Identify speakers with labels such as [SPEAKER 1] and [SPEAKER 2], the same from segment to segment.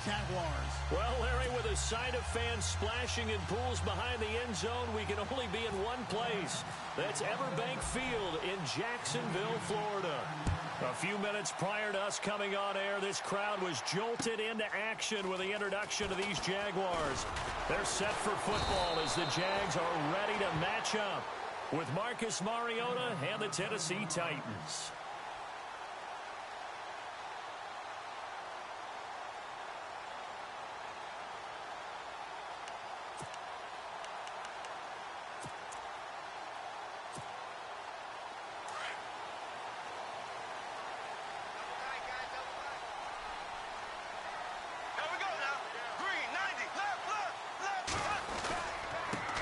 [SPEAKER 1] Jaguars.
[SPEAKER 2] Well, Larry, with a sight of fans splashing in pools behind the end zone, we can only be in one place. That's Everbank Field in Jacksonville, Florida. A few minutes prior to us coming on air, this crowd was jolted into action with the introduction of these Jaguars. They're set for football as the Jags are ready to match up with Marcus Mariota and the Tennessee Titans.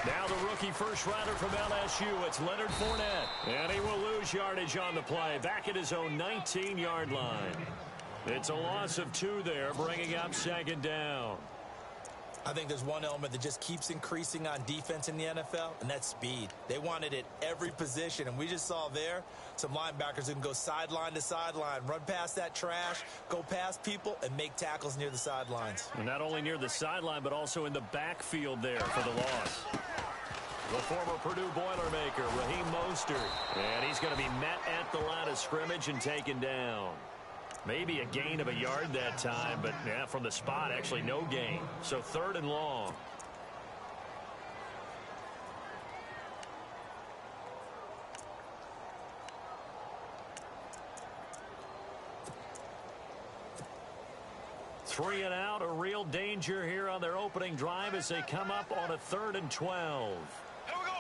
[SPEAKER 2] Now the rookie first rounder from LSU, it's Leonard Fournette. And he will lose yardage on the play, back at his own 19-yard line. It's a loss of 2 there, bringing up second down.
[SPEAKER 3] I think there's one element that just keeps increasing on defense in the NFL, and that's speed. They want it at every position, and we just saw there some linebackers who can go sideline to sideline, run past that trash, go past people, and make tackles near the sidelines.
[SPEAKER 2] And not only near the sideline, but also in the backfield there for the loss. The former Purdue Boilermaker, Raheem Mostert. And he's going to be met at the line of scrimmage and taken down. Maybe a gain of a yard that time, but yeah, from the spot, actually no gain. So 3rd and long. Three and out, a real danger here on their opening drive as they come up on a 3rd and 12.
[SPEAKER 4] Here we go.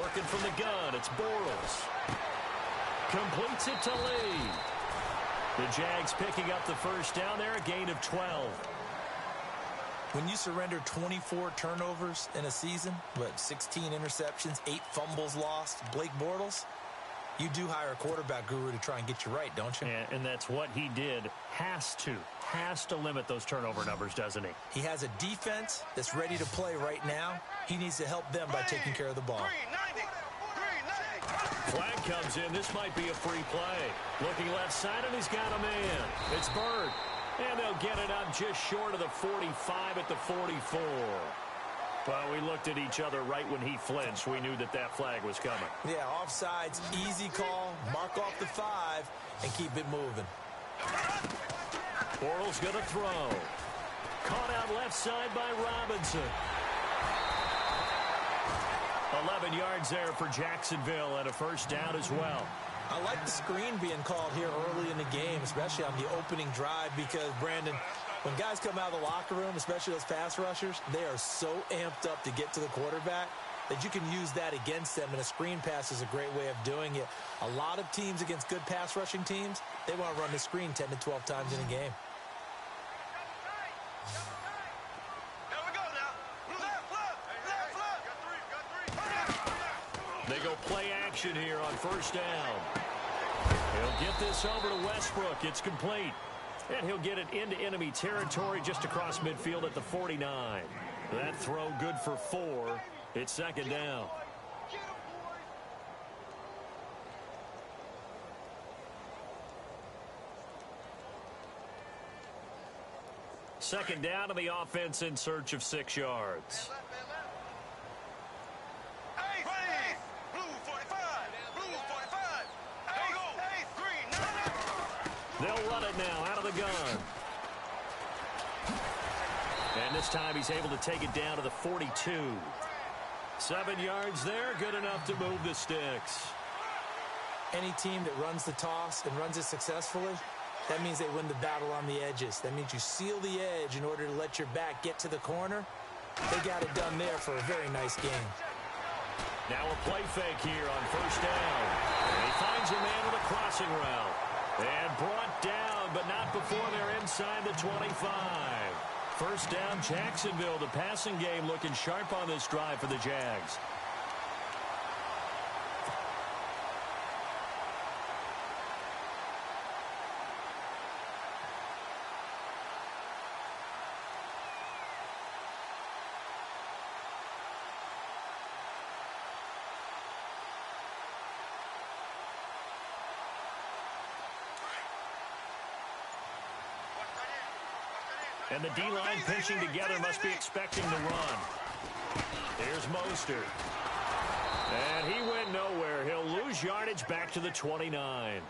[SPEAKER 2] Working from the gun, it's Bortles. Completes it to Lee. The Jags picking up the first down there, a gain of 12.
[SPEAKER 3] When you surrender 24 turnovers in a season, 16 interceptions, 8 fumbles lost, Blake Bortles, you do hire a quarterback guru to try and get you right, don't you?
[SPEAKER 2] And that's what he did. Has to limit those turnover numbers, doesn't he?
[SPEAKER 3] He has a defense that's ready to play right now. He needs to help them by taking care of the ball.
[SPEAKER 2] Flag comes in. This might be a free play. Looking left side, and he's got a man. It's Bird. And they'll get it up just short of the 45 at the 44. Well, we looked at each other right when he flinched. We knew that that flag was coming.
[SPEAKER 3] Yeah, offsides, easy call, mark off the 5, and keep it moving.
[SPEAKER 2] Bortles going to throw. Caught out left side by Robinson. 11 yards there for Jacksonville and a first down as well.
[SPEAKER 3] I like the screen being called here early in the game, especially on the opening drive, because, Brandon, when guys come out of the locker room, especially those pass rushers, they are so amped up to get to the quarterback that you can use that against them, and a screen pass is a great way of doing it. A lot of teams against good pass rushing teams, they want to run the screen 10 to 12 times in a game.
[SPEAKER 2] They go play action here on first down. He'll get this over to Westbrook. It's complete. And he'll get it into enemy territory just across midfield at the 49. That throw good for 4. It's second down. Second down, and the offense in search of 6 yards. They'll run it now out of the gun. And this time he's able to take it down to the 42. 7 yards there, good enough to move the sticks.
[SPEAKER 3] Any team that runs the toss and runs it successfully, that means they win the battle on the edges. That means you seal the edge in order to let your back get to the corner. They got it done there for a very nice game.
[SPEAKER 2] Now a play fake here on first down. And he finds a man with a crossing route. And brought down, but not before they're inside the 25. First down, Jacksonville. The passing game looking sharp on this drive for the Jags. And the D-line pinching together must be expecting the run. Here's Mostert. And he went nowhere. He'll lose yardage back to the 29.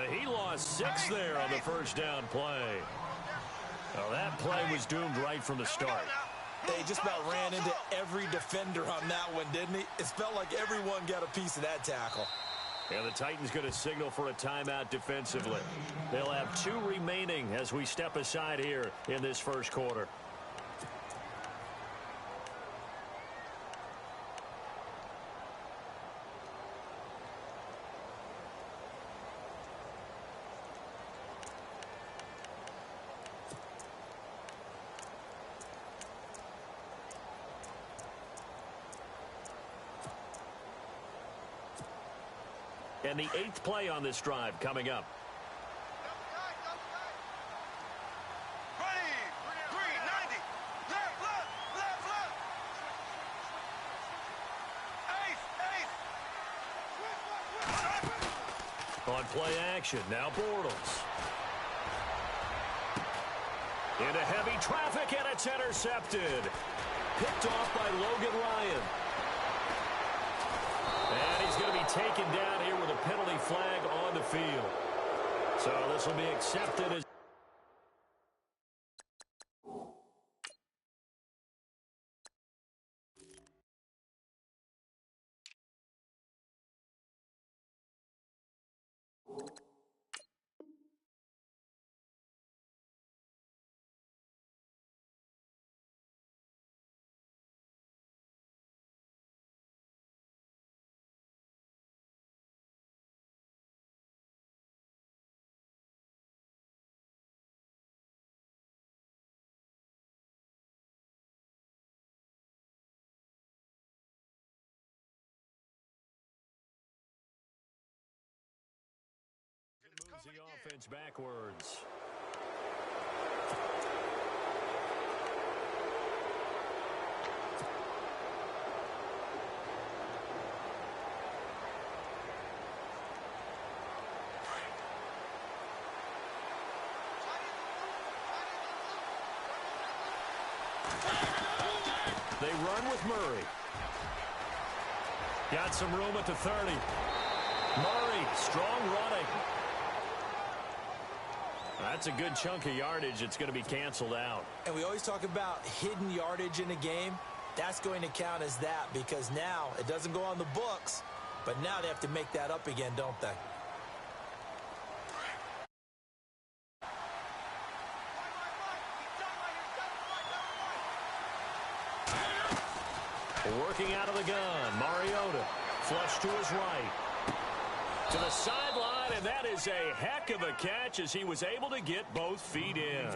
[SPEAKER 2] He lost 6 there on the first down play. Well, that play was doomed right from the start.
[SPEAKER 3] He just about ran into every defender on that one, didn't he? It felt like everyone got a piece of that tackle.
[SPEAKER 2] And the Titans going to signal for a timeout defensively. They'll have 2 remaining as we step aside here in this first quarter. And the 8th play on this drive coming up. On play action, now Bortles. Into heavy traffic, and it's intercepted. Picked off by Logan Ryan. And he's going to be taken down here with a penalty flag on the field. So this will be accepted as... moves the offense backwards. They run with Murray. Got some room at the 30. Murray, strong running. That's a good chunk of yardage. It's going to be canceled out.
[SPEAKER 3] And we always talk about hidden yardage in a game. That's going to count as that because now it doesn't go on the books, but now they have to make that up again, don't they?
[SPEAKER 2] Working out of the gun, Mariota. Flush to his right. To the sideline, and that is a heck of a catch as he was able to get both feet in.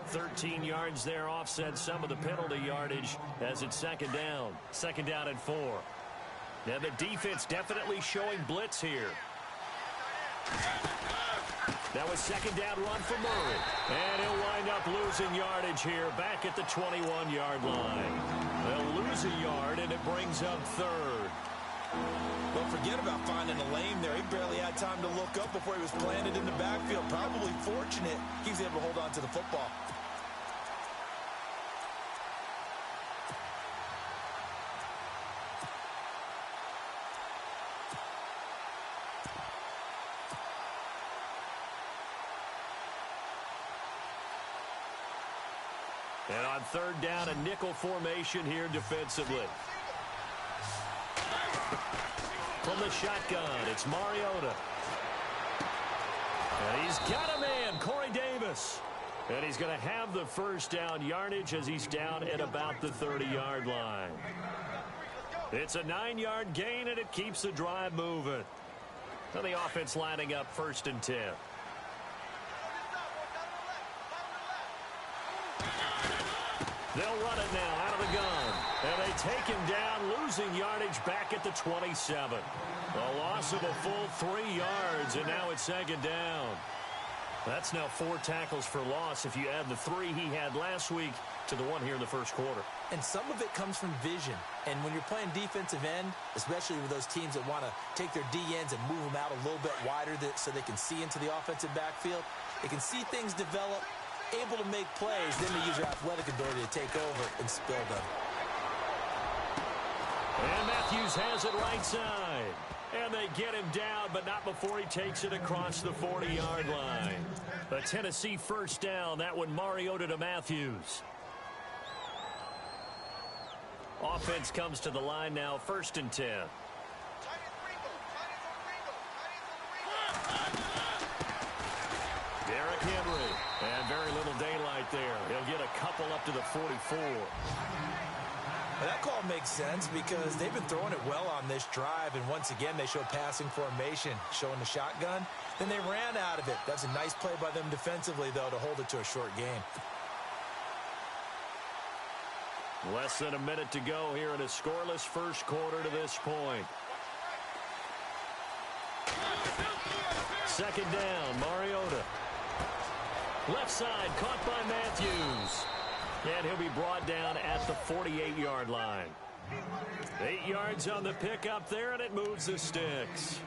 [SPEAKER 2] 13 yards there, offset some of the penalty yardage as it's second down. Second down and 4. Now the defense definitely showing blitz here. That was second down run for Murray. And he'll wind up losing yardage here back at the 21-yard line. They'll lose a yard, and it brings up third.
[SPEAKER 3] Don't forget about finding a lane there. He barely had time to look up before he was planted in the backfield. Probably fortunate he was able to hold on to the football.
[SPEAKER 2] And on third down, a nickel formation here defensively. From the shotgun, it's Mariota. And he's got a man, Corey Davis. And he's going to have the first down yardage as he's down at about the 30-yard line. It's a 9-yard gain, and it keeps the drive moving. And the offense lining up first and 10. They'll run it now out of the gun. And they take him down, losing yardage back at the 27. A loss of a full 3 yards, and now it's second down. That's now 4 tackles for loss if you add the 3 he had last week to the 1 here in the first quarter.
[SPEAKER 3] And some of it comes from vision. And when you're playing defensive end, especially with those teams that want to take their D-ends and move them out a little bit wider so they can see into the offensive backfield, they can see things develop able to make plays, then they use their athletic ability to take over and spill them.
[SPEAKER 2] And Matthews has it right side. And they get him down, but not before he takes it across the 40-yard line. A Tennessee first down. That one Mariota to Matthews. Offense comes to the line now, 1st and 10. Derrick Henry. And very little daylight there. He'll get a couple up to the 44.
[SPEAKER 3] Well, that call makes sense because they've been throwing it well on this drive, and once again they show passing formation, showing the shotgun. Then they ran out of it. That's a nice play by them defensively, though, to hold it to a short game.
[SPEAKER 2] Less than a minute to go here in a scoreless first quarter to this point. 2nd down, Mariota. Left side, caught by Matthews. And he'll be brought down at the 48-yard line. 8 yards on the pickup there, and it moves the sticks.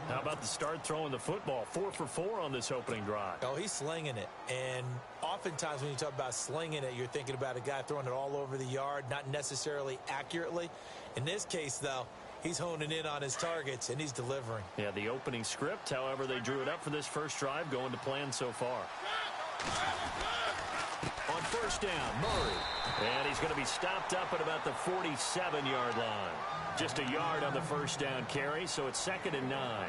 [SPEAKER 2] How about the start throwing the football? 4 for 4 on this opening drive.
[SPEAKER 3] Oh, he's slinging it. And oftentimes when you talk about slinging it, you're thinking about a guy throwing it all over the yard, not necessarily accurately. In this case, though, he's honing in on his targets, and he's delivering.
[SPEAKER 2] Yeah, the opening script, however, they drew it up for this first drive, going to plan so far. On 1st down, Murray. And he's going to be stopped up at about the 47-yard line. Just a yard on the first down carry, so it's 2nd and 9.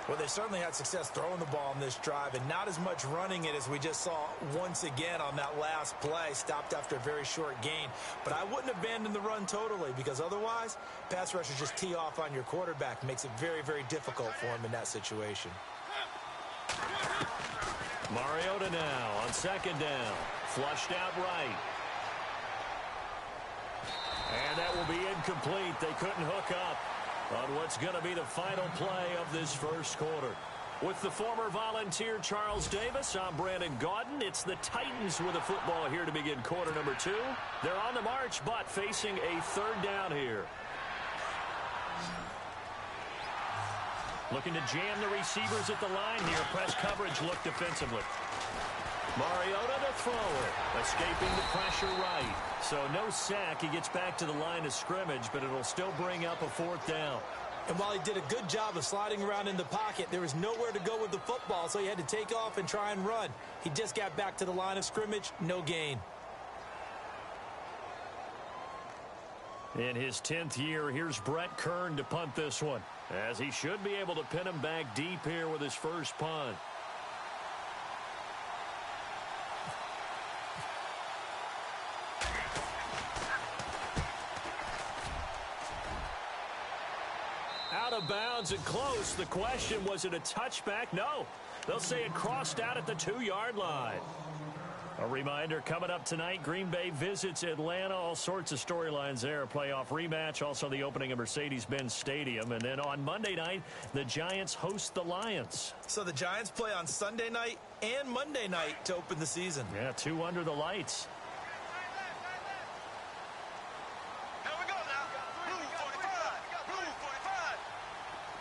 [SPEAKER 3] Well, they certainly had success throwing the ball on this drive, and not as much running it as we just saw once again on that last play, stopped after a very short gain. But I wouldn't abandon the run totally, because otherwise, pass rushers just tee off on your quarterback. Makes it very, very difficult for him in that situation.
[SPEAKER 2] Mariota now on 2nd down. Flushed out right. And that will be incomplete. They couldn't hook up on what's going to be the final play of this first quarter. With the former Volunteer Charles Davis, I'm Brandon Gaudin. It's the Titans with the football here to begin quarter number 2. They're on the march, but facing a 3rd down here. Looking to jam the receivers at the line here. Press coverage look defensively. Mariota to throw it. Escaping the pressure right. So no sack. He gets back to the line of scrimmage, but it'll still bring up a 4th down.
[SPEAKER 3] And while he did a good job of sliding around in the pocket, there was nowhere to go with the football, so he had to take off and try and run. He just got back to the line of scrimmage. No gain.
[SPEAKER 2] In his 10th year, here's Brett Kern to punt this one, as he should be able to pin him back deep here with his first punt. Out of bounds and close. The question, was it a touchback? No. They'll say it crossed out at the 2-yard line. A reminder, coming up tonight, Green Bay visits Atlanta. All sorts of storylines there. A playoff rematch, also the opening of Mercedes-Benz Stadium. And then on Monday night, the Giants host the Lions.
[SPEAKER 3] So the Giants play on Sunday night and Monday night to open the season.
[SPEAKER 2] Yeah, 2 under the lights.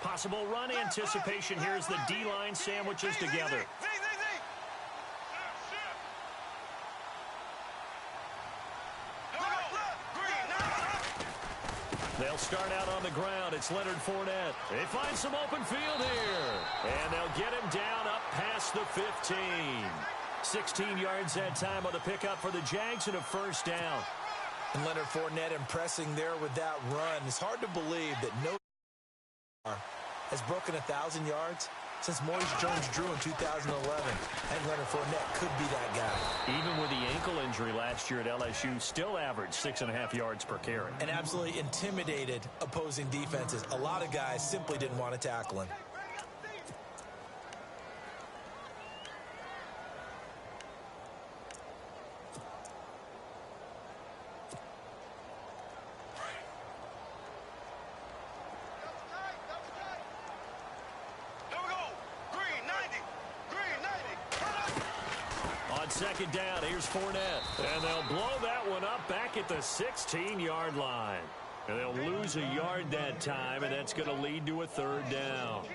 [SPEAKER 2] Possible run anticipation. Here's the D-line sandwiches together. They'll start out on the ground. It's Leonard Fournette. They find some open field here. And they'll get him down up past the 15. 16 yards that time on the pickup for the Jags and a 1st down.
[SPEAKER 3] And Leonard Fournette impressing there with that run. It's hard to believe that no has broken 1,000 yards since Maurice Jones-Drew in 2011. And Leonard Fournette could be that guy.
[SPEAKER 2] Even with the ankle injury last year at LSU, still averaged 6.5 yards per carry.
[SPEAKER 3] And absolutely intimidated opposing defenses. A lot of guys simply didn't want to tackle him.
[SPEAKER 2] Second down, here's Fournette. And they'll blow that one up back at the 16-yard line. And they'll lose a yard that time, and that's going to lead to a 3rd down.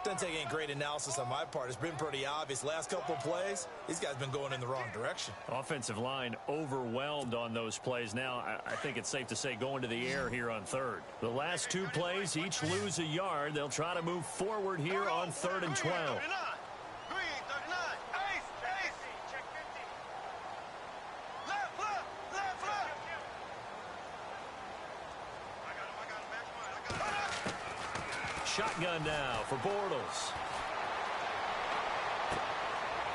[SPEAKER 3] Doesn't take any great analysis on my part. It's been pretty obvious. Last couple of plays, these guys been going in the wrong direction.
[SPEAKER 2] Offensive line overwhelmed on those plays. Now, I think it's safe to say going to the air here on third. The last two plays each lose a yard. They'll try to move forward here on 3rd and 12. Shotgun now for Bortles.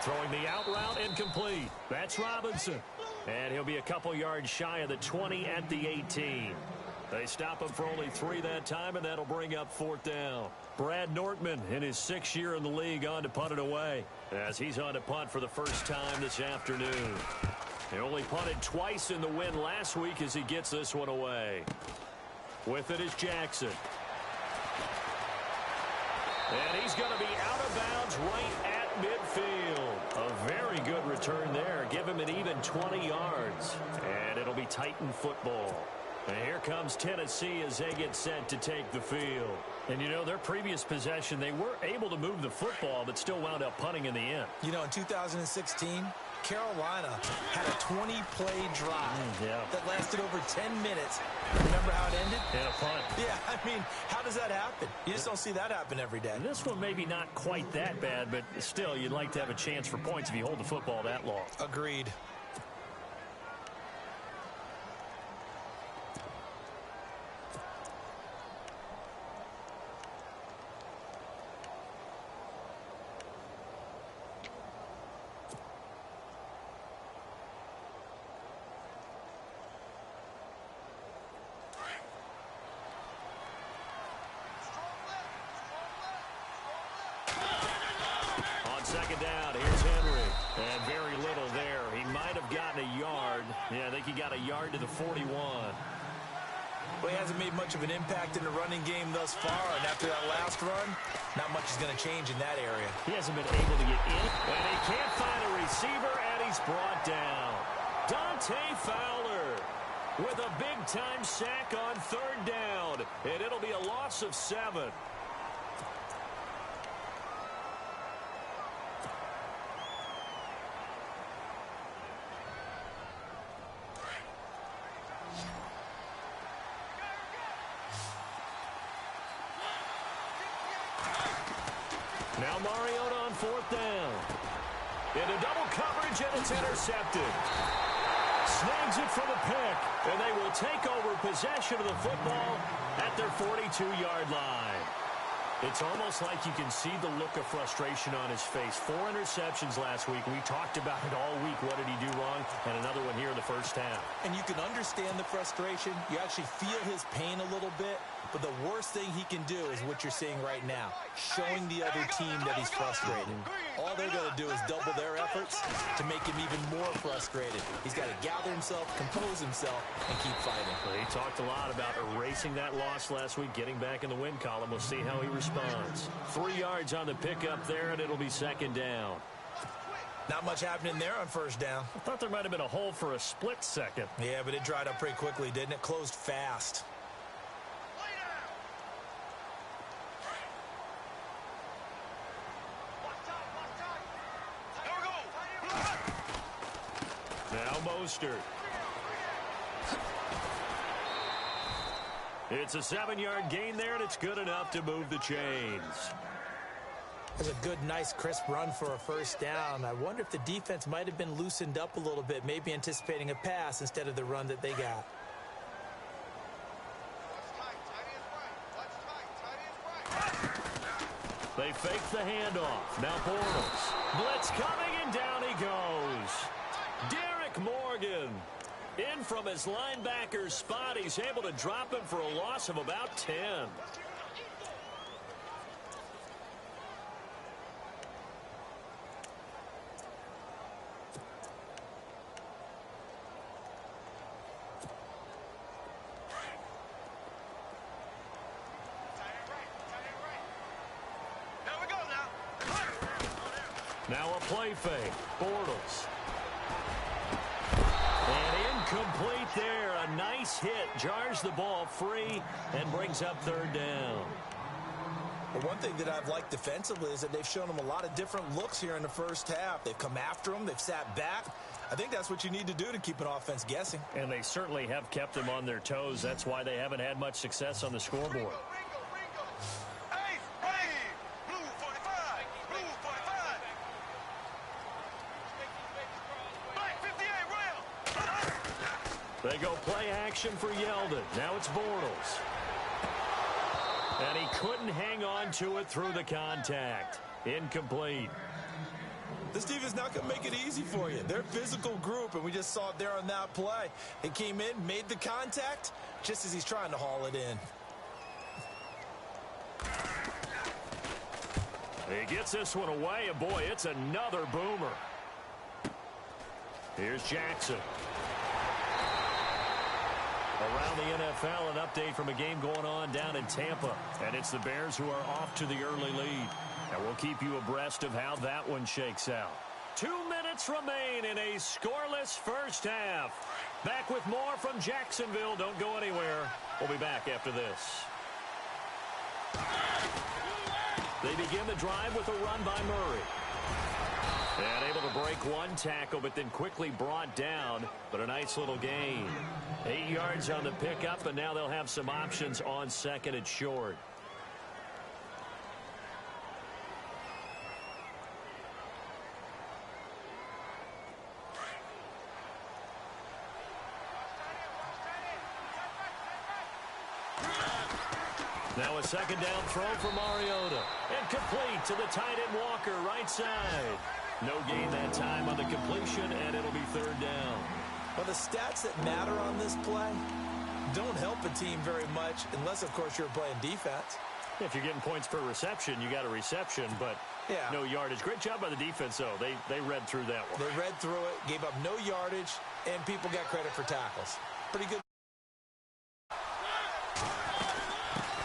[SPEAKER 2] Throwing the out route incomplete. That's Robinson. And he'll be a couple yards shy of the 20 at the 18. They stop him for only 3 that time, and that'll bring up 4th down. Brad Nortman in his 6th year in the league on to punt it away, as he's on to punt for the first time this afternoon. He only punted twice in the win last week as he gets this one away. With it is Jackson. And he's going to be out of bounds right at midfield. A very good return there. Give him an even 20 yards. And it'll be Titan football. And here comes Tennessee as they get set to take the field. And, you know, their previous possession, they were able to move the football, but still wound up punting in the end.
[SPEAKER 3] You know, in 2016, Carolina had a 20-play drive that lasted over 10 minutes. Remember how it ended?
[SPEAKER 2] And a punt.
[SPEAKER 3] Yeah, I mean, how does that happen? You just don't see that happen every day.
[SPEAKER 2] And this one maybe not quite that bad, but still, you'd like to have a chance for points if you hold the football that long.
[SPEAKER 3] Agreed.
[SPEAKER 2] Second down, here's Henry. And very little there. He might have gotten a yard. Yeah, I think he got a yard to the 41.
[SPEAKER 3] Well, he hasn't made much of an impact in the running game thus far, and after that last run, not much is going to change in that area.
[SPEAKER 2] He hasn't been able to get in, and he can't find a receiver, and he's brought down. Dante Fowler with a big-time sack on 3rd down, and it'll be a loss of 7. Now Mariota on 4th down. Into double coverage, and it's intercepted. Snags it for the pick, and they will take over possession of the football at their 42-yard line. It's almost like you can see the look of frustration on his face. 4 interceptions last week. We talked about it all week. What did he do wrong? And another one here in the first half.
[SPEAKER 3] And you can understand the frustration. You actually feel his pain a little bit. But the worst thing he can do is what you're seeing right now, showing the other team that he's frustrated. All they're going to do is double their efforts to make him even more frustrated. He's got to gather himself, compose himself, and keep fighting.
[SPEAKER 2] Well, he talked a lot about erasing that loss last week, getting back in the win column. We'll see how he responds. 3 yards on the pickup there, and it'll be 2nd down.
[SPEAKER 3] Not much happening there on 1st down.
[SPEAKER 2] I thought there might have been a hole for a split second.
[SPEAKER 3] Yeah, but it dried up pretty quickly, didn't it? Closed fast.
[SPEAKER 2] Now Mostert. It's a 7-yard gain there, and it's good enough to move the chains.
[SPEAKER 3] That's a good, nice, crisp run for a 1st down. I wonder if the defense might have been loosened up a little bit, maybe anticipating a pass instead of the run that they got.
[SPEAKER 2] They fake the handoff. Now Bortles. Blitz coming, and down he goes. Derek Morgan in from his linebacker's spot. He's able to drop him for a loss of about 10. Now a play fake. Bortles. And incomplete there. A nice hit. Jars the ball free and brings up 3rd down.
[SPEAKER 3] Well, one thing that I've liked defensively is that they've shown them a lot of different looks here in the first half. They've come after them. They've sat back. I think that's what you need to do to keep an offense guessing.
[SPEAKER 2] And they certainly have kept them on their toes. That's why they haven't had much success on the scoreboard. They go play action for Yeldon. Now it's Bortles. And he couldn't hang on to it through the contact. Incomplete.
[SPEAKER 3] This defense is not going to make it easy for you. They're a physical group, and we just saw it there on that play. They came in, made the contact, just as he's trying to haul it in.
[SPEAKER 2] He gets this one away, and boy, it's another boomer. Here's Jackson. Around the NFL, an update from a game going on down in Tampa. And it's the Bears who are off to the early lead. And we'll keep you abreast of how that one shakes out. 2 minutes remain in a scoreless first half. Back with more from Jacksonville. Don't go anywhere. We'll be back after this. They begin the drive with a run by Murray. And able to break one tackle, but then quickly brought down. But a nice little gain. 8 yards on the pickup, and now they'll have some options on second and short. Now a second down throw for Mariota. And complete to the tight end Walker, right side. No gain that time on the completion, and it'll be third down.
[SPEAKER 3] Well, the stats that matter on this play don't help a team very much unless, of course, you're playing defense.
[SPEAKER 2] If you're getting points per reception, you got a reception, but no yardage. Great job by the defense, though. They read through that one.
[SPEAKER 3] They read through it, gave up no yardage, and people got credit for tackles. Pretty good.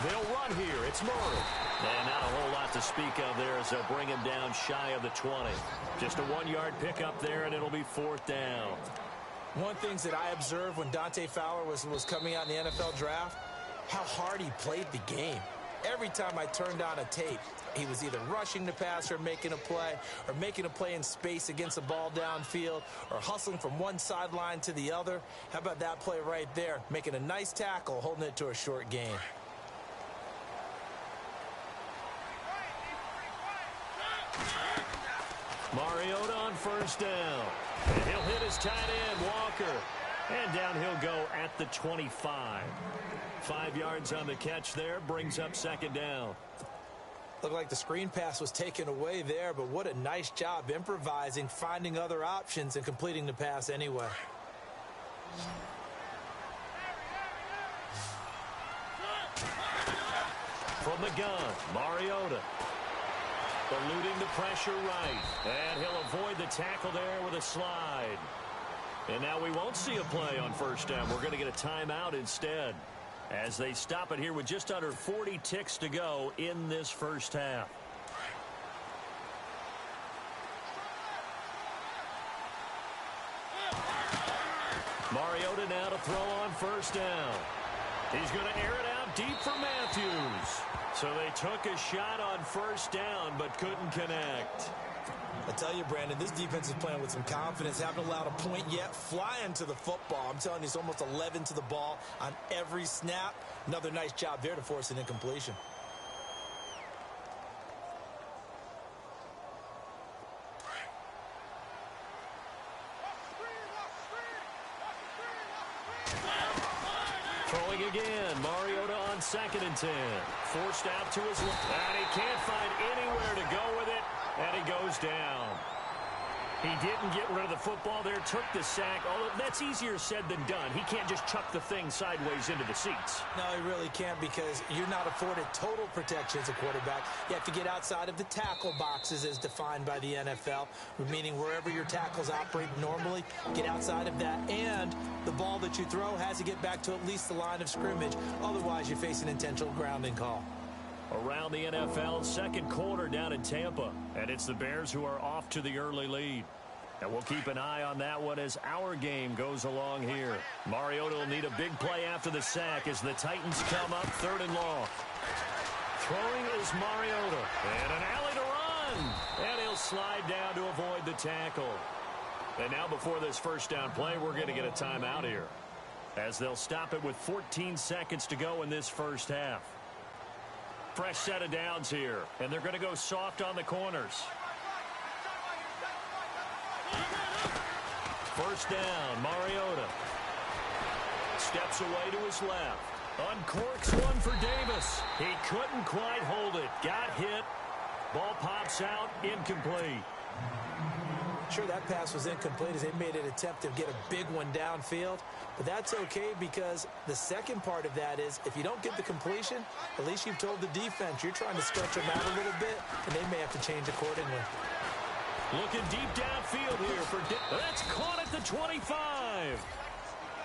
[SPEAKER 2] They'll run here. It's Murray. And not a whole lot to speak of there as they'll bring him down shy of the 20. Just a 1-yard pickup there, and it'll be fourth down.
[SPEAKER 3] One of the things that I observed when Dante Fowler was coming out in the NFL draft, how hard he played the game. Every time I turned on a tape, he was either rushing the passer, making a play in space against the ball downfield, or hustling from one sideline to the other. How about that play right there? Making a nice tackle, holding it to a short gain.
[SPEAKER 2] Mariota on first down. And he'll hit his tight end, Walker. And down he'll go at the 25. 5 yards on the catch there, brings up second down.
[SPEAKER 3] Looked like the screen pass was taken away there, but what a nice job improvising, finding other options, and completing the pass anyway.
[SPEAKER 2] From the gun, Mariota. Eluding the pressure right. And he'll avoid the tackle there with a slide. And now we won't see a play on first down. We're going to get a timeout instead, as they stop it here with just under 40 ticks to go in this first half. Mariota now to throw on first down. He's going to air it out deep for Matthews. So they took a shot on first down, but couldn't connect.
[SPEAKER 3] I tell you, Brandon, this defense is playing with some confidence. Haven't allowed a point yet. Flying to the football. I'm telling you, it's almost 11 to the ball on every snap. Another nice job there to force an incompletion.
[SPEAKER 2] Throwing again, Mariota on second and 10. Forced out to his left, and he can't find anywhere to go with it, and he goes down. He didn't get rid of the football there, took the sack. Although that's easier said than done. He can't just chuck the thing sideways into the seats.
[SPEAKER 3] No, he really can't, because you're not afforded total protection as a quarterback. You have to get outside of the tackle boxes as defined by the NFL, meaning wherever your tackles operate normally, get outside of that, and the ball that you throw has to get back to at least the line of scrimmage. Otherwise, you face an intentional grounding call.
[SPEAKER 2] Around the NFL, second quarter down in Tampa. And it's the Bears who are off to the early lead. And we'll keep an eye on that one as our game goes along here. Mariota will need a big play after the sack as the Titans come up third and long. Throwing is Mariota. And an alley to run. And he'll slide down to avoid the tackle. And now before this first down play, we're going to get a timeout here, as they'll stop it with 14 seconds to go in this first half. Fresh set of downs here, and they're going to go soft on the corners. First down, Mariota. Steps away to his left. Uncorks one for Davis. He couldn't quite hold it. Got hit. Ball pops out, incomplete.
[SPEAKER 3] Sure, that pass was incomplete as they made an attempt to get a big one downfield. But that's okay, because the second part of that is if you don't get the completion, at least you've told the defense you're trying to stretch them out a little bit, and they may have to change accordingly.
[SPEAKER 2] Looking deep downfield here for that's caught at the 25.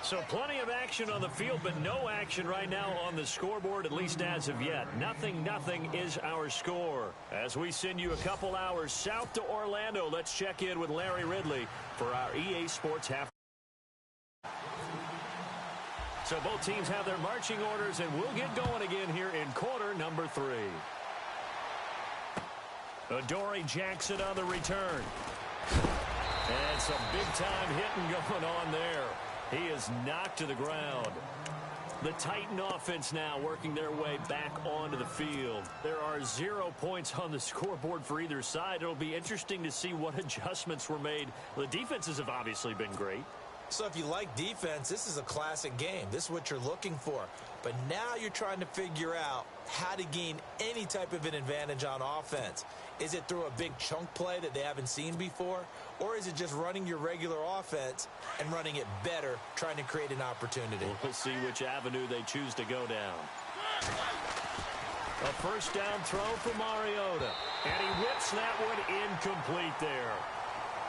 [SPEAKER 2] So plenty of action on the field, but no action right now on the scoreboard, at least as of yet. 0-0 is our score. As we send you a couple hours south to Orlando, let's check in with Larry Ridley for our EA Sports Half. So both teams have their marching orders, and we'll get going again here in quarter number 3. Adoree Jackson on the return. And some big-time hitting going on there. He is knocked to the ground. The Titan offense now working their way back onto the field. There are 0 points on the scoreboard for either side. It'll be interesting to see what adjustments were made. The defenses have obviously been great.
[SPEAKER 3] So if you like defense, this is a classic game. This is what you're looking for. But now you're trying to figure out how to gain any type of an advantage on offense. Is it through a big chunk play that they haven't seen before? Or is it just running your regular offense and running it better, trying to create an opportunity?
[SPEAKER 2] We'll see which avenue they choose to go down. A first down throw for Mariota. And he whips that one incomplete there.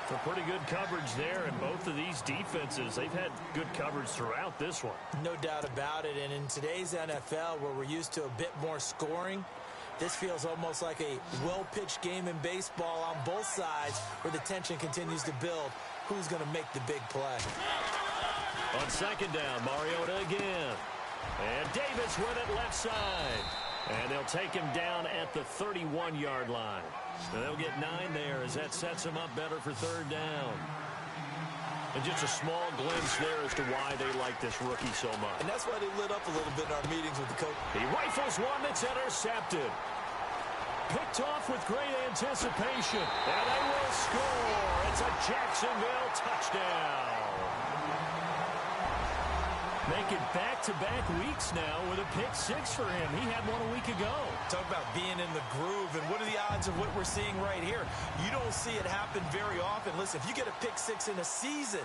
[SPEAKER 2] So pretty good coverage there, and both of these defenses, they've had good coverage throughout this one.
[SPEAKER 3] No doubt about it, and in today's NFL, where we're used to a bit more scoring, this feels almost like a well-pitched game in baseball on both sides, where the tension continues to build. Who's going to make the big play?
[SPEAKER 2] On second down, Mariota again. And Davis with it left side. And they'll take him down at the 31-yard line. And they'll get 9 there as that sets them up better for third down. And just a small glimpse there as to why they like this rookie so much.
[SPEAKER 3] And that's why they lit up a little bit in our meetings with the coach.
[SPEAKER 2] He rifles one that's intercepted. Picked off with great anticipation. And they will score. It's a Jacksonville touchdown. Make it back-to-back weeks now with a pick 6 for him. He had one a week ago.
[SPEAKER 3] Talk about being in the groove, and what are the odds of what we're seeing right here? You don't see it happen very often. Listen, if you get a pick 6 in a season,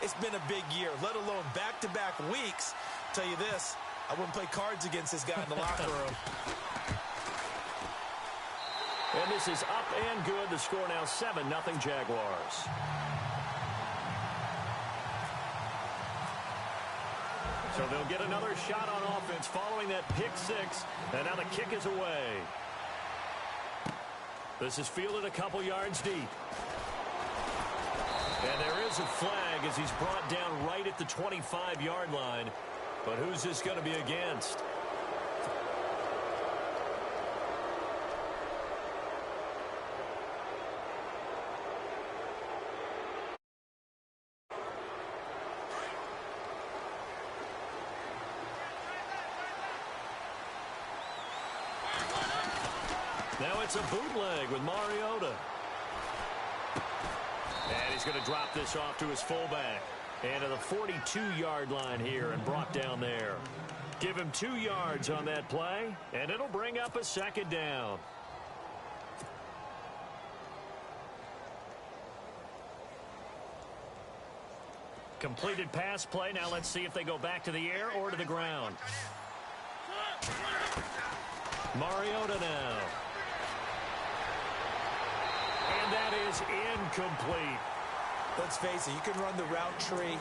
[SPEAKER 3] it's been a big year, let alone back-to-back weeks. Tell you this, I wouldn't play cards against this guy in the locker room.
[SPEAKER 2] And this is up and good. The score now 7-0 Jaguars. So they'll get another shot on offense following that pick 6. And now the kick is away. This is fielded a couple yards deep. And there is a flag as he's brought down right at the 25-yard line. But who's this going to be against? Now it's a bootleg with Mariota. And he's going to drop this off to his fullback. And to the 42-yard line here and brought down there. Give him 2 yards on that play, and it'll bring up a second down. Completed pass play. Now let's see if they go back to the air or to the ground. Mariota now. And that is incomplete.
[SPEAKER 3] Let's face it, you can run the route tree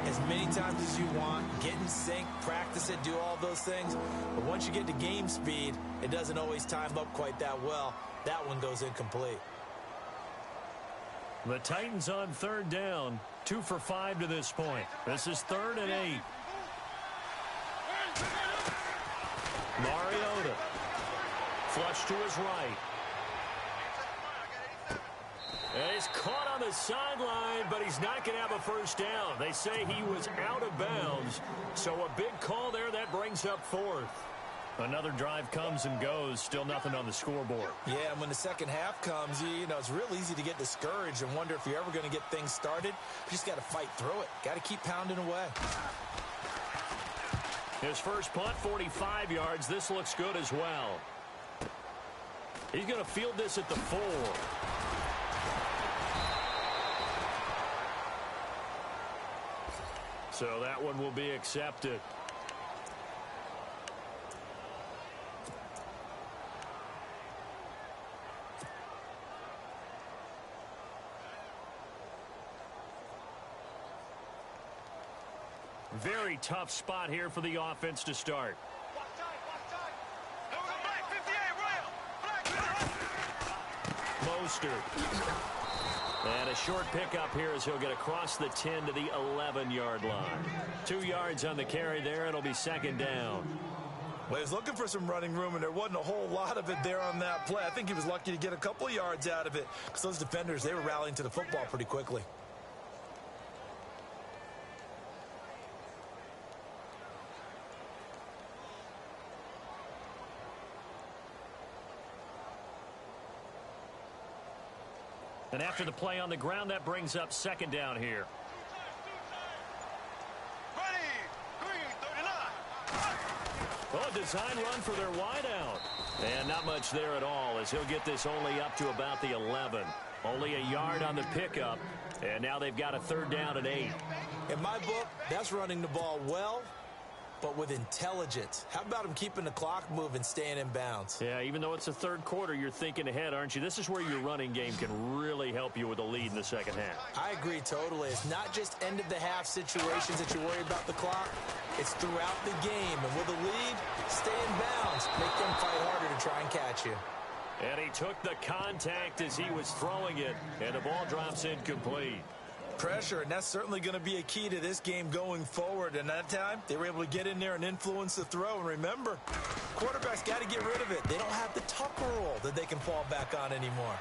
[SPEAKER 3] as many times as you want, get in sync, practice it, do all those things. But once you get to game speed, it doesn't always time up quite that well. That one goes incomplete.
[SPEAKER 2] The Titans on third down, 2 for 5 to this point. This is 3rd and 8. Mariota. Flush to his right. And he's caught on the sideline, but he's not going to have a first down. They say he was out of bounds. So a big call there that brings up fourth. Another drive comes and goes. Still nothing on the scoreboard.
[SPEAKER 3] Yeah, and when the second half comes, you know, it's real easy to get discouraged and wonder if you're ever going to get things started. You just got to fight through it. Got to keep pounding away.
[SPEAKER 2] His first punt, 45 yards. This looks good as well. He's going to field this at the 4. So that one will be accepted. Very tough spot here for the offense to start. Mostert. And a short pickup here as he'll get across the 10 to the 11-yard line. 2 yards on the carry there. It'll be second down.
[SPEAKER 3] Well, he was looking for some running room, and there wasn't a whole lot of it there on that play. I think he was lucky to get a couple of yards out of it because those defenders, they were rallying to the football pretty quickly.
[SPEAKER 2] And after the play on the ground, that brings up second down here. Well, a design run for their wideout. And not much there at all as he'll get this only up to about the 11. Only a yard on the pickup. And now they've got a third down and 8.
[SPEAKER 3] In my book, that's running the ball well, but with intelligence. How about him keeping the clock moving, staying in bounds?
[SPEAKER 2] Yeah, even though it's the third quarter, you're thinking ahead, aren't you? This is where your running game can really help you with a lead in the second half.
[SPEAKER 3] I agree totally. It's not just end-of-the-half situations that you worry about the clock. It's throughout the game. And with a lead, stay in bounds. Make them fight harder to try and catch you.
[SPEAKER 2] And he took the contact as he was throwing it, and the ball drops incomplete.
[SPEAKER 3] Pressure, and that's certainly going to be a key to this game going forward. And that time, they were able to get in there and influence the throw. And remember, quarterbacks got to get rid of it. They don't have the tucker roll that they can fall back on anymore.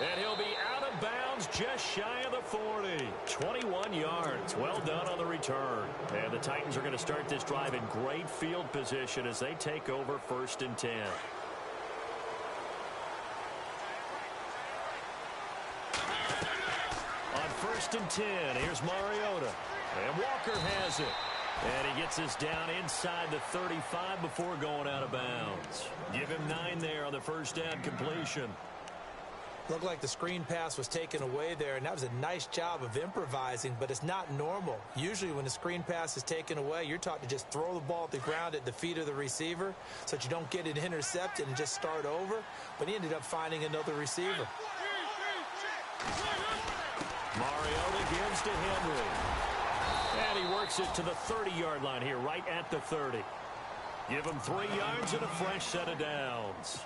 [SPEAKER 2] And he'll be out of bounds just shy of the 40. 21 yards. Well done on the return. And the Titans are going to start this drive in great field position as they take over 1st and 10. On 1st and 10, here's Mariota. And Walker has it. And he gets us down inside the 35 before going out of bounds. Give him 9 there on the first down completion.
[SPEAKER 3] Looked like the screen pass was taken away there, and that was a nice job of improvising, but it's not normal. Usually when the screen pass is taken away, you're taught to just throw the ball at the ground at the feet of the receiver so that you don't get it intercepted and just start over, but he ended up finding another receiver.
[SPEAKER 2] Mariota gives to Henry. And he works it to the 30-yard line here, right at the 30. Give him 3 yards and a fresh set of downs.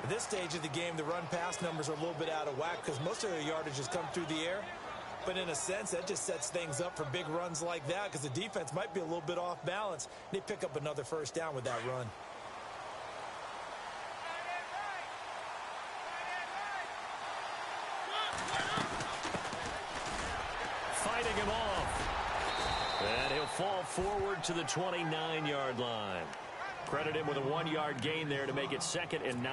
[SPEAKER 3] At this stage of the game, the run-pass numbers are a little bit out of whack because most of their yardage has come through the air. But in a sense, that just sets things up for big runs like that because the defense might be a little bit off balance. They pick up another first down with that run.
[SPEAKER 2] Fighting him off. And he'll fall forward to the 29-yard line. Credit him with a 1-yard gain there to make it 2nd and 9.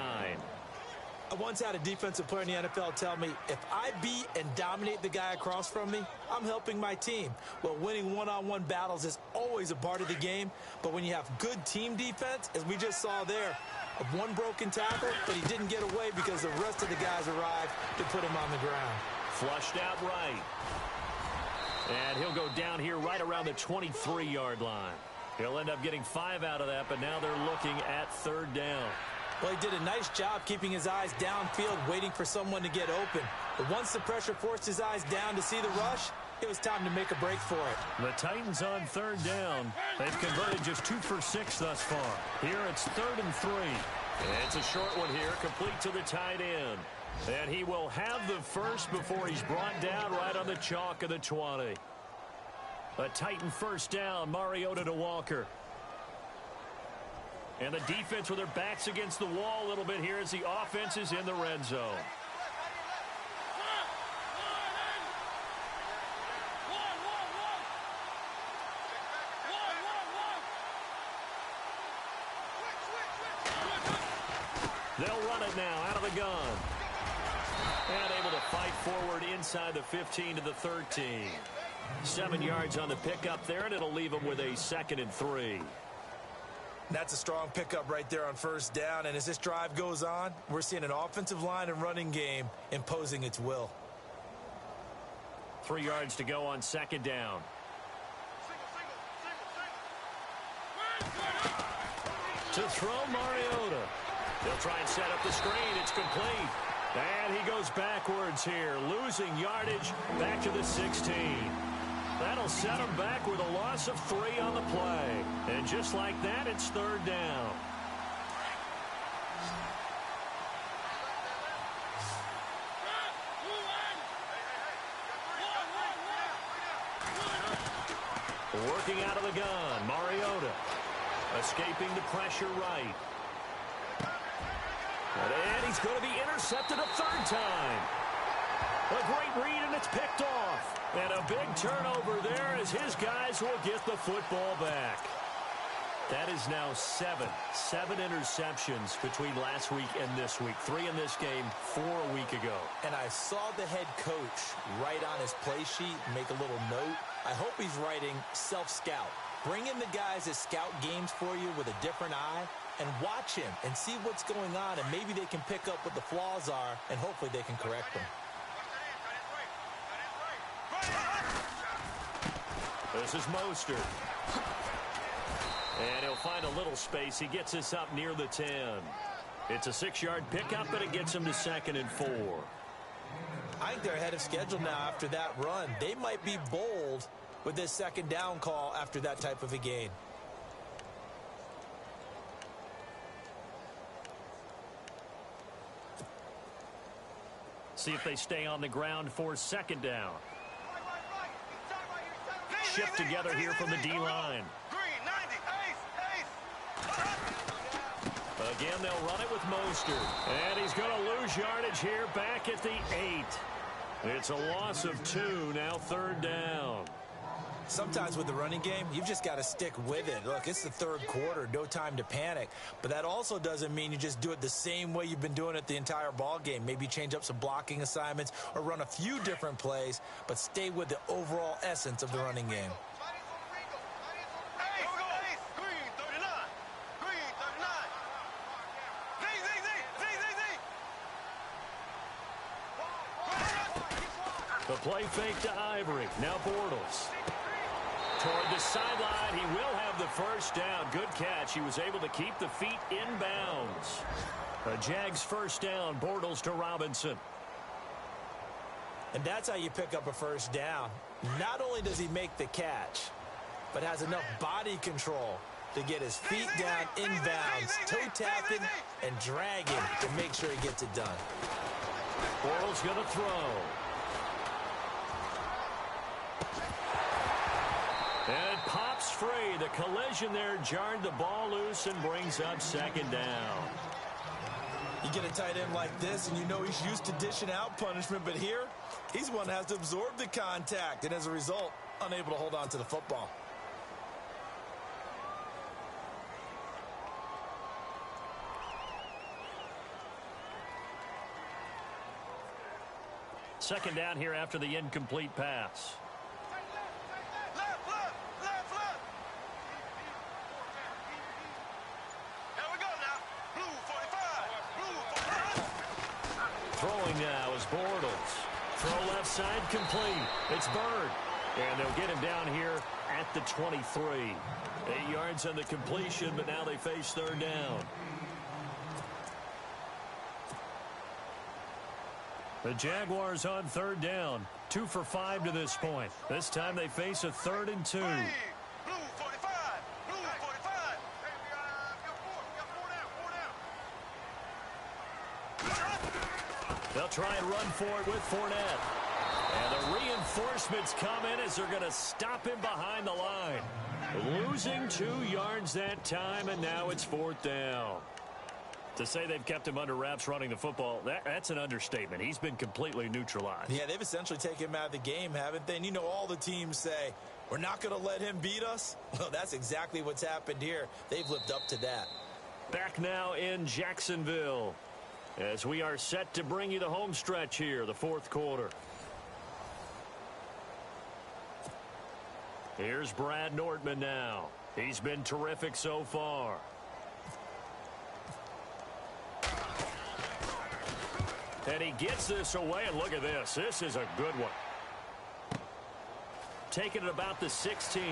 [SPEAKER 3] I once had a defensive player in the NFL tell me, if I beat and dominate the guy across from me, I'm helping my team. Well, winning one-on-one battles is always a part of the game, but when you have good team defense, as we just saw there, of one broken tackle, but he didn't get away because the rest of the guys arrived to put him on the ground.
[SPEAKER 2] Flushed out right. And he'll go down here right around the 23-yard line. He'll end up getting 5 out of that, but now they're looking at 3rd down.
[SPEAKER 3] Well, he did a nice job keeping his eyes downfield, waiting for someone to get open. But once the pressure forced his eyes down to see the rush, it was time to make a break for it.
[SPEAKER 2] The Titans on 3rd down. They've converted just 2 for 6 thus far. Here it's 3rd and 3. It's a short one here, complete to the tight end. And he will have the first before he's brought down right on the chalk of the 20. A Titan first down, Mariota to Walker. And the defense with their backs against the wall a little bit here as the offense is in the red zone. They'll run it now out of the gun. And able to fight forward inside the 15 to the 13. 7 yards on the pickup there, and it'll leave them with a 2nd and 3.
[SPEAKER 3] That's a strong pickup right there on first down. And as this drive goes on, we're seeing an offensive line and running game imposing its will.
[SPEAKER 2] 3 yards to go on 2nd down. To throw Mariota. They'll try and set up the screen. It's complete. And he goes backwards here, losing yardage back to the 16. That'll set him back with a loss of 3 on the play. And just like that, it's 3rd down. Working out of the gun, Mariota. Escaping the pressure right. And he's going to be intercepted a 3rd time. A great read, and it's picked off. And a big turnover there as his guys will get the football back. That is now 7 interceptions between last week and this week. 3 in this game, 4 a week ago.
[SPEAKER 3] And I saw the head coach write on his play sheet, make a little note. I hope he's writing self-scout. Bring in the guys that scout games for you with a different eye and watch him and see what's going on, and maybe they can pick up what the flaws are, and hopefully they can correct them.
[SPEAKER 2] This is Mostert. And he'll find a little space. He gets us up near the 10. It's a 6-yard pickup, but it gets him to 2nd and 4.
[SPEAKER 3] I think they're ahead of schedule now after that run. They might be bold with this 2nd down call after that type of a gain.
[SPEAKER 2] See if they stay on the ground for 2nd down. Shift together here from the D-line. Again, they'll run it with Mostert. And he's going to lose yardage here back at the 8. It's a loss of 2, now 3rd down.
[SPEAKER 3] Sometimes with the running game, you've just got to stick with it. Look, it's the 3rd quarter, no time to panic. But that also doesn't mean you just do it the same way you've been doing it the entire ball game. Maybe change up some blocking assignments or run a few different plays, but stay with the overall essence of the running game.
[SPEAKER 2] The play fake to Ivory. Now Bortles. Toward the sideline, he will have the 1st down. Good catch. He was able to keep the feet in bounds. A Jags 1st down. Bortles to Robinson.
[SPEAKER 3] And that's how you pick up a 1st down. Not only does he make the catch, but has enough body control to get his feet down in bounds, toe tapping and dragging to make sure he gets it done.
[SPEAKER 2] Bortles going to throw. And it pops free. The collision there jarred the ball loose and brings up 2nd down.
[SPEAKER 3] You get a tight end like this, and you know he's used to dishing out punishment, but here, he's one that has to absorb the contact, and as a result, unable to hold on to the football.
[SPEAKER 2] Second down here after the incomplete pass. Throwing now is Bortles. Throw left side complete. It's Bird. And they'll get him down here at the 23. 8 yards on the completion, but now they face 3rd down. The Jaguars on 3rd down. 2 for 5 to this point. This time they face a 3rd and 2. They'll try and run for it with Fournette. And the reinforcements come in as they're going to stop him behind the line. Losing 2 yards that time, and now it's 4th down. To say they've kept him under wraps running the football, that's an understatement. He's been completely neutralized.
[SPEAKER 3] Yeah, they've essentially taken him out of the game, haven't they? And you know all the teams say, we're not going to let him beat us. Well, that's exactly what's happened here. They've lived up to that.
[SPEAKER 2] Back now in Jacksonville as we are set to bring you the home stretch here, the 4th quarter. Here's Brad Nordman now. He's been terrific so far. And he gets this away, and look at this. This is a good one. Taking it about the 16.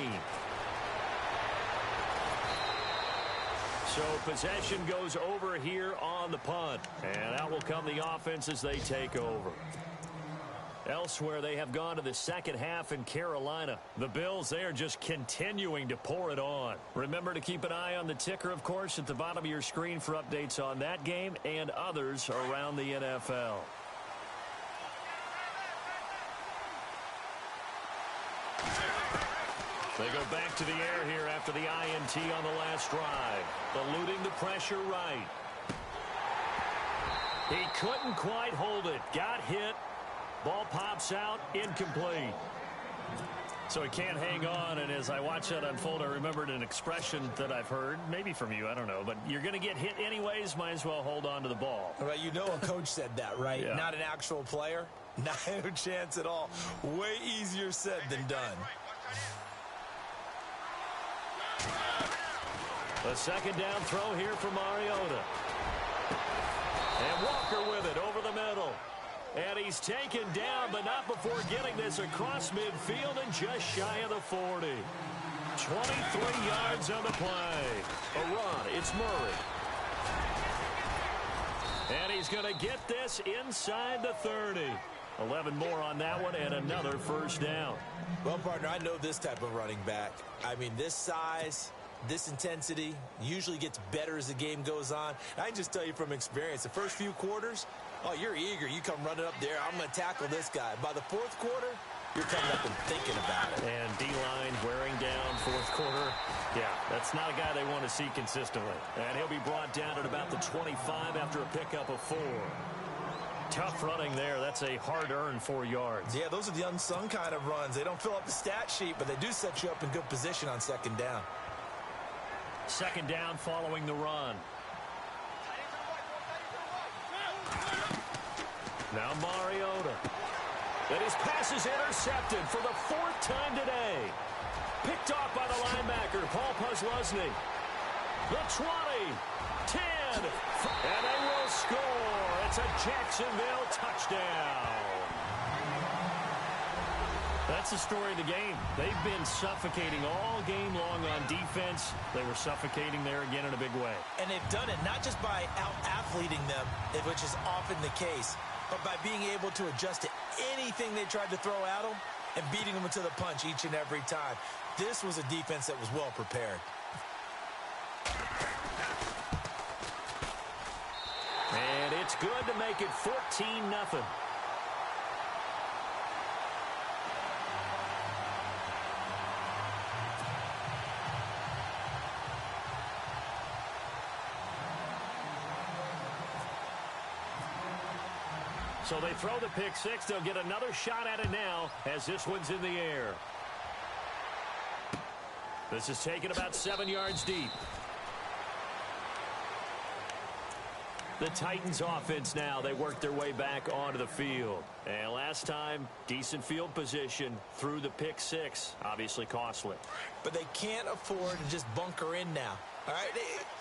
[SPEAKER 2] So possession goes over here on the punt. And out will come the offense as they take over. Elsewhere, they have gone to the second half in Carolina. The Bills, they are just continuing to pour it on. Remember to keep an eye on the ticker, of course, at the bottom of your screen for updates on that game and others around the NFL. They go back to the air here after the INT on the last drive. Eluding the pressure right. He couldn't quite hold it. Got hit. Ball pops out, incomplete. So he can't hang on, and as I watch that unfold, I remembered an expression that I've heard, maybe from you, I don't know, but you're going to get hit anyways, might as well hold on to the ball.
[SPEAKER 3] Well, you know a coach said that, right?
[SPEAKER 2] Yeah.
[SPEAKER 3] Not an actual player. Not a chance at all. Way easier said than done.
[SPEAKER 2] A second down throw here for Mariota. And Walker with it over the middle. And he's taken down, but not before getting this across midfield and just shy of the 40. 23 yards on the play. A run. It's Murray. And he's going to get this inside the 30. 11 more on that one and another first down.
[SPEAKER 3] Well, partner, I know this type of running back. I mean, this size, this intensity usually gets better as the game goes on. I can just tell you from experience, the first few quarters, oh, you're eager. You come running up there. I'm going to tackle this guy. By the 4th quarter, you're coming up and thinking about it.
[SPEAKER 2] And D-line wearing down 4th quarter. Yeah, that's not a guy they want to see consistently. And he'll be brought down at about the 25 after a pickup of 4. Tough running there. That's a hard-earned 4 yards.
[SPEAKER 3] Yeah, those are the unsung kind of runs. They don't fill up the stat sheet, but they do set you up in good position on second down.
[SPEAKER 2] Second down following the run. Now Mariota. And his pass is intercepted for the 4th time today. Picked off by the linebacker, Paul Posluszny. The 20, 10, and they will score. It's a Jacksonville touchdown. That's the story of the game. They've been suffocating all game long on defense. They were suffocating there again in a big way.
[SPEAKER 3] And they've done it not just by out-athleting them, which is often the case, but by being able to adjust to anything they tried to throw at them and beating them to the punch each and every time. This was a defense that was well prepared.
[SPEAKER 2] And it's good to make it 14-0. So they throw the pick six. They'll get another shot at it now as this one's in the air. This is taken about 7 yards deep. The Titans offense now, they work their way back onto the field. And last time, decent field position through the pick six. Obviously costly.
[SPEAKER 3] But they can't afford to just bunker in now. All right,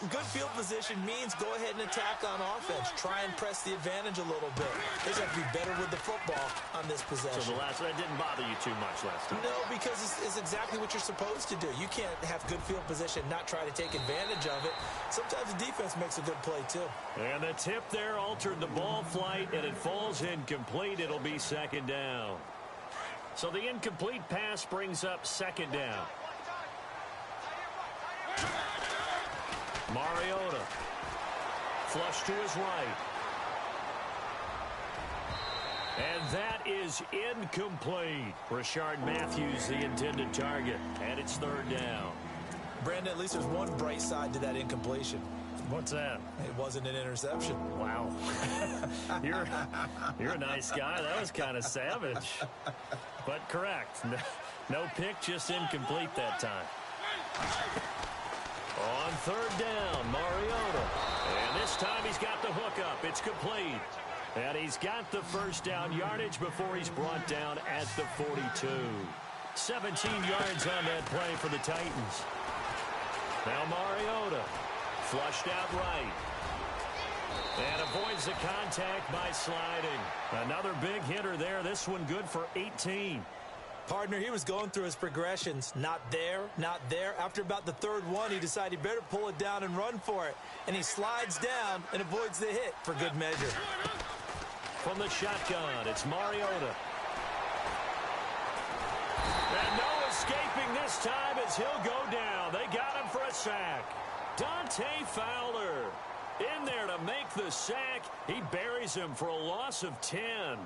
[SPEAKER 3] good field position means go ahead and attack on offense. Try and press the advantage a little bit. They just have to be better with the football on this possession.
[SPEAKER 2] So that didn't bother you too much last time?
[SPEAKER 3] No, because it's exactly what you're supposed to do. You can't have good field position, not try to take advantage of it. Sometimes the defense makes a good play, too.
[SPEAKER 2] And the tip there altered the ball flight, and it falls incomplete. It'll be second down. So the incomplete pass brings up second down. Mariota. Flush to his right. And that is incomplete. Rashard Matthews, the intended target. And it's third down.
[SPEAKER 3] Brandon, at least there's one bright side to that incompletion.
[SPEAKER 2] What's that?
[SPEAKER 3] It wasn't an interception.
[SPEAKER 2] Wow. You're a nice guy. That was kind of savage. But correct. No pick, just incomplete that time. On third down, Mariota. And this time he's got the hookup. It's complete. And he's got the first down yardage before he's brought down at the 42. 17 yards on that play for the Titans. Now Mariota. Flushed out right. And avoids the contact by sliding. Another big hitter there. This one good for 18.
[SPEAKER 3] Partner, he was going through his progressions. Not there, not there. After about the third one, he decided he better pull it down and run for it. And he slides down and avoids the hit for good measure.
[SPEAKER 2] From the shotgun, it's Mariota. And no escaping this time as he'll go down. They got him for a sack. Dante Fowler in there to make the sack. He buries him for a loss of 10.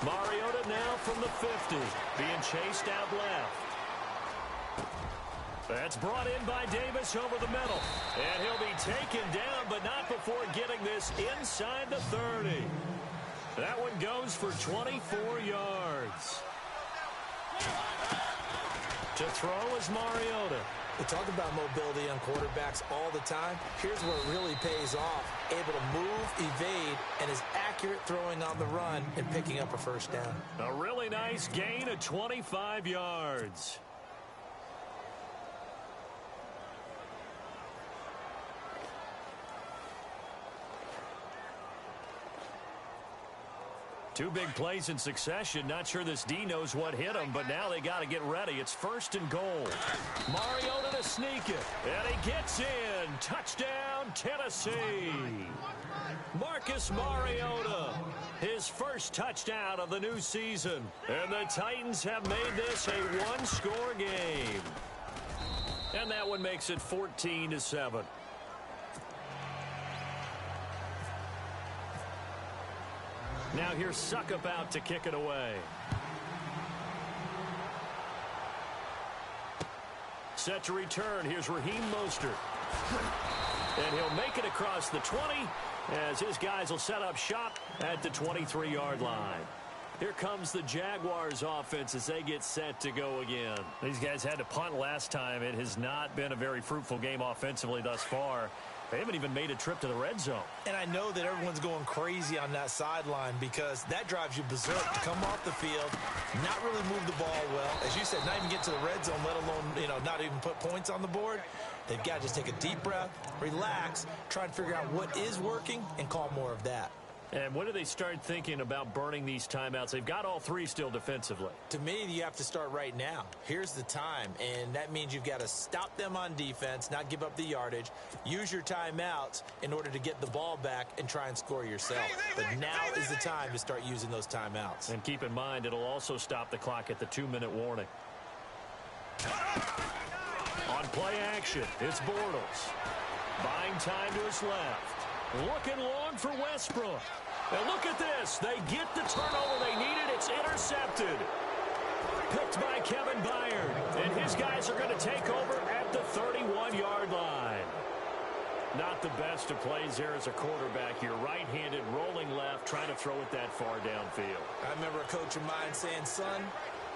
[SPEAKER 2] Mariota now from the 50, being chased out left. That's brought in by Davis over the middle. And he'll be taken down, but not before getting this inside the 30. That one goes for 24 yards. To throw is Mariota.
[SPEAKER 3] We talk about mobility on quarterbacks all the time. Here's where it really pays off. Able to move, evade, and is accurate throwing on the run and picking up a first down.
[SPEAKER 2] A really nice gain of 25 yards. Two big plays in succession. Not sure this D knows what hit him, but now they got to get ready. It's first and goal. Mariota to sneak it. And he gets in. Touchdown, Tennessee. Marcus Mariota, his first touchdown of the new season. And the Titans have made this a one-score game. And that one makes it 14-7. Now here's Suckup out to kick it away. Set to return. Here's Raheem Mostert. And he'll make it across the 20 as his guys will set up shop at the 23-yard line. Here comes the Jaguars offense as they get set to go again. These guys had to punt last time. It has not been a very fruitful game offensively thus far. They haven't even made a trip to the red zone. And I know that everyone's going crazy on that sideline because that drives you berserk to come off the field, not really move the ball well. As you said, not even get to the red zone, let alone, not even put points on the board. They've got to just take a deep breath, relax, try and figure out what is working and call more of that. And when do they start thinking about burning these timeouts? They've got all three still defensively. To me, you have to start right now. Here's the time, and that means you've got to stop them on defense, not give up the yardage, use your timeouts in order to get the ball back and try and score yourself. But now is the time to start using those timeouts. And keep in mind, it'll also stop the clock at the 2-minute warning. On play action, it's Bortles. Buying time to his left. Looking long for Westbrook. And look at this. They get the turnover they needed. It's intercepted. Picked by Kevin Byard. And his guys are going to take over at the 31-yard line. Not the best of plays there as a quarterback. You're right-handed, rolling left, trying to throw it that far downfield. I remember a coach of mine saying, son,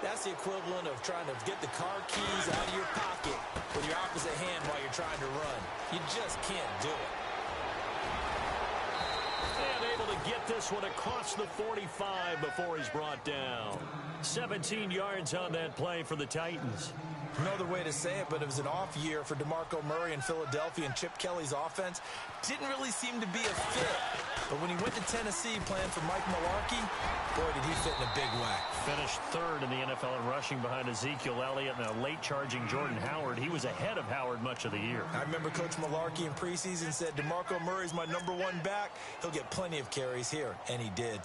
[SPEAKER 2] that's the equivalent of trying to get the car keys out of your pocket with your opposite hand while you're trying to run. You just can't do it. And able to get this one across the 45 before he's brought down. 17 yards on that play for the Titans. No other way to say it, but it was an off year for DeMarco Murray in Philadelphia, and Chip Kelly's offense didn't really seem to be a fit. But when he went to Tennessee playing for Mike Mularkey, boy, did he fit in a big way. Finished third in the NFL in rushing behind Ezekiel Elliott and a late-charging Jordan Howard. He was ahead of Howard much of the year. I remember Coach Mularkey in preseason said, DeMarco Murray's my #1 back. He'll get plenty of carries here, and he did.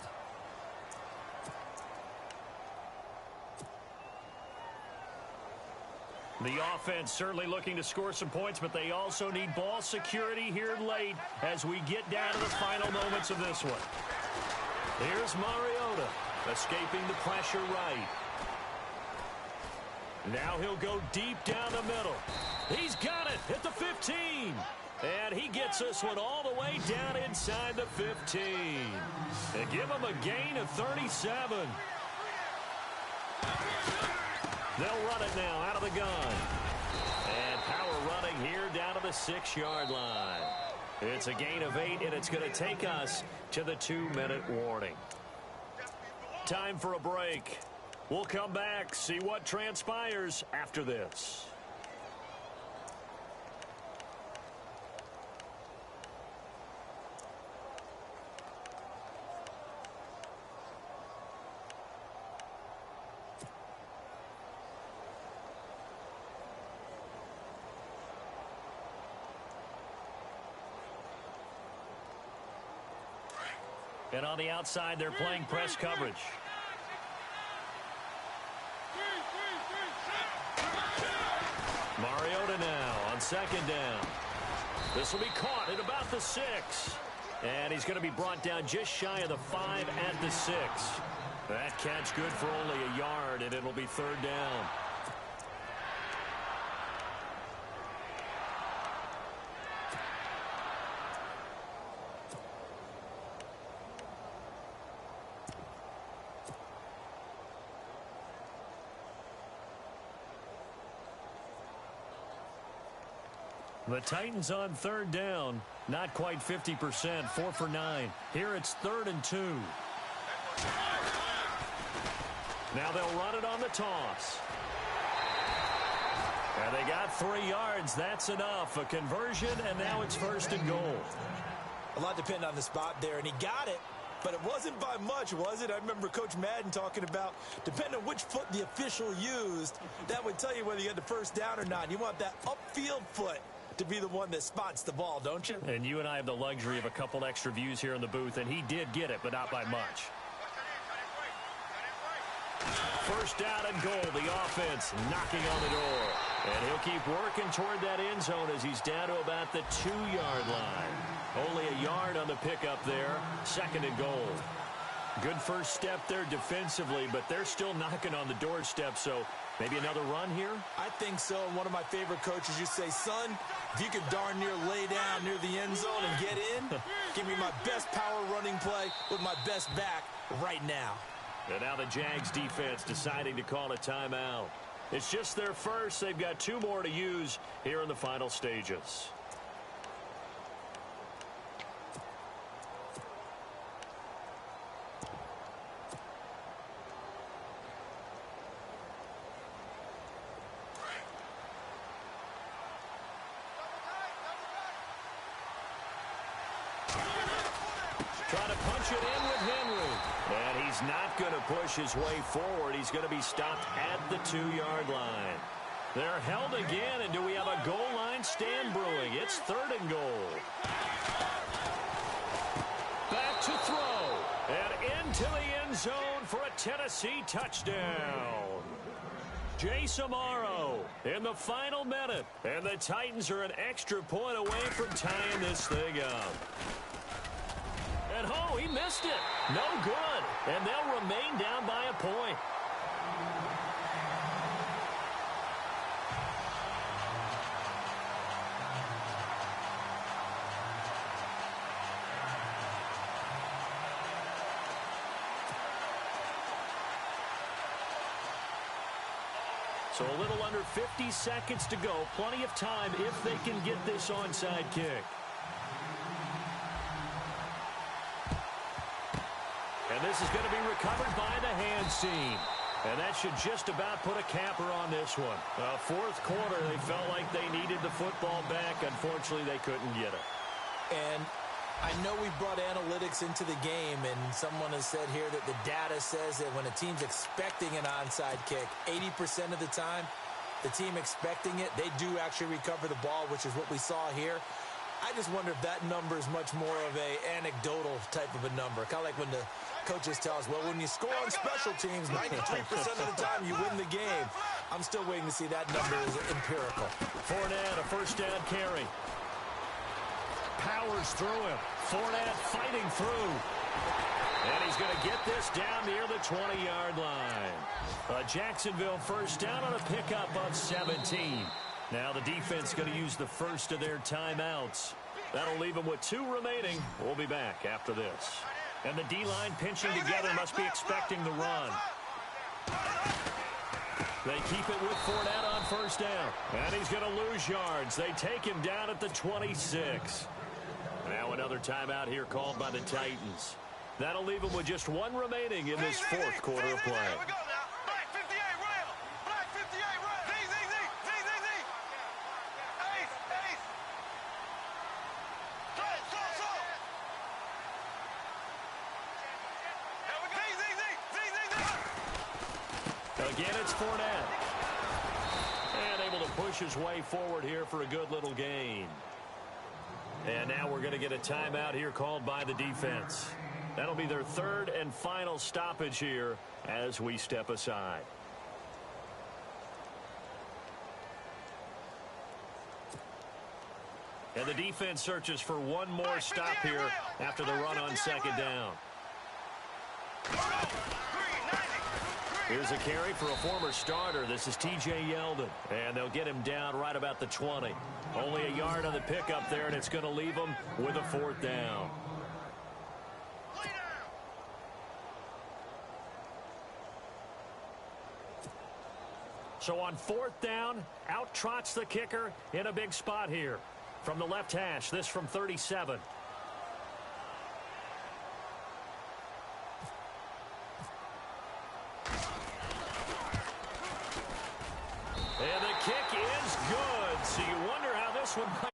[SPEAKER 2] The offense certainly looking to score some points, but they also need ball security here late as we get down to the final moments of this one. Here's Mariota, escaping the pressure right. Now he'll go deep down the middle. He's got it at the 15. And he gets this one all the way down inside the 15. They give him a gain of 37. They'll run it now out of the gun. And power running here down to the 6-yard line. It's a gain of 8, and it's going to take us to the 2-minute warning. Time for a break. We'll come back, see what transpires after this. And on the outside, they're playing press coverage. Mariota now on second down. This will be caught at about the 6. And he's going to be brought down just shy of the 5 at the 6. That catch good for only a yard, and it'll be third down. The Titans on third down, not quite 50%, 4 for 9. Here it's 3rd and 2. Now they'll run it on the toss. And they got 3 yards. That's enough. A conversion, and now it's 1st and goal.
[SPEAKER 3] A lot depended on the spot there, and he got it. But it wasn't by much, was it? I remember Coach Madden talking about, depending on which foot the official used, that would tell you whether you had the first down or not. You want that upfield foot to be the one that spots the ball, don't you?
[SPEAKER 2] And you and I have the luxury of a couple extra views here in the booth, and he did get it, but not by much. First down and goal, the offense knocking on the door. And he'll keep working toward that end zone as he's down to about the 2-yard line. Only a yard on the pickup there, 2nd and goal. Good first step there defensively, but they're still knocking on the doorstep, so maybe another run here?
[SPEAKER 3] I think so. And one of my favorite coaches used to say, son, if you could darn near lay down near the end zone and get in, give me my best power running play with my best back right now.
[SPEAKER 2] And now the Jags defense deciding to call a timeout. It's just their first. They've got 2 more to use here in the final stages. Trying to punch it in with Henry. And he's not going to push his way forward. He's going to be stopped at the 2-yard line. They're held again, and do we have a goal line stand brewing? It's 3rd and goal. Back to throw. And into the end zone for a Tennessee touchdown. Jace Amaro in the final minute. And the Titans are an extra point away from tying this thing up. And oh, he missed it. No good. And they'll remain down by a point. So a little under 50 seconds to go. Plenty of time if they can get this onside kick. And this is going to be recovered by the hands team. And that should just about put a capper on this one. 4th quarter, they felt like they needed the football back. Unfortunately, they couldn't get it.
[SPEAKER 3] And I know we brought analytics into the game, and someone has said here that the data says that when a team's expecting an onside kick, 80% of the time, the team expecting it, they do actually recover the ball, which is what we saw here. I just wonder if that number is much more of a anecdotal type of a number. Kind of like when the coaches tell us, well, when you score on special teams, 93% of the time you win the game. I'm still waiting to see that number is empirical.
[SPEAKER 2] Fournette, a first down carry. Powers through him. Fournette fighting through. And he's going to get this down near the 20-yard line. A Jacksonville first down on a pickup of 17. Now the defense going to use the first of their timeouts. That'll leave them with 2 remaining. We'll be back after this. And the D-line pinching together must be expecting the run. They keep it with Fournette on first down. And he's going to lose yards. They take him down at the 26. Now another timeout here called by the Titans. That'll leave them with just 1 remaining in this fourth quarter of play. Again, it's Fournette. And able to push his way forward here for a good little gain. And now we're going to get a timeout here called by the defense. That'll be their 3rd and final stoppage here as we step aside. And the defense searches for one more stop here after the run on second down. Here's a carry for a former starter. This is T.J. Yeldon. And they'll get him down right about the 20. Only a yard on the pickup there, and it's going to leave him with a 4th down. So on 4th down, out trots the kicker in a big spot here. From the left hash, this from 37. And the kick is good. So you wonder how this one might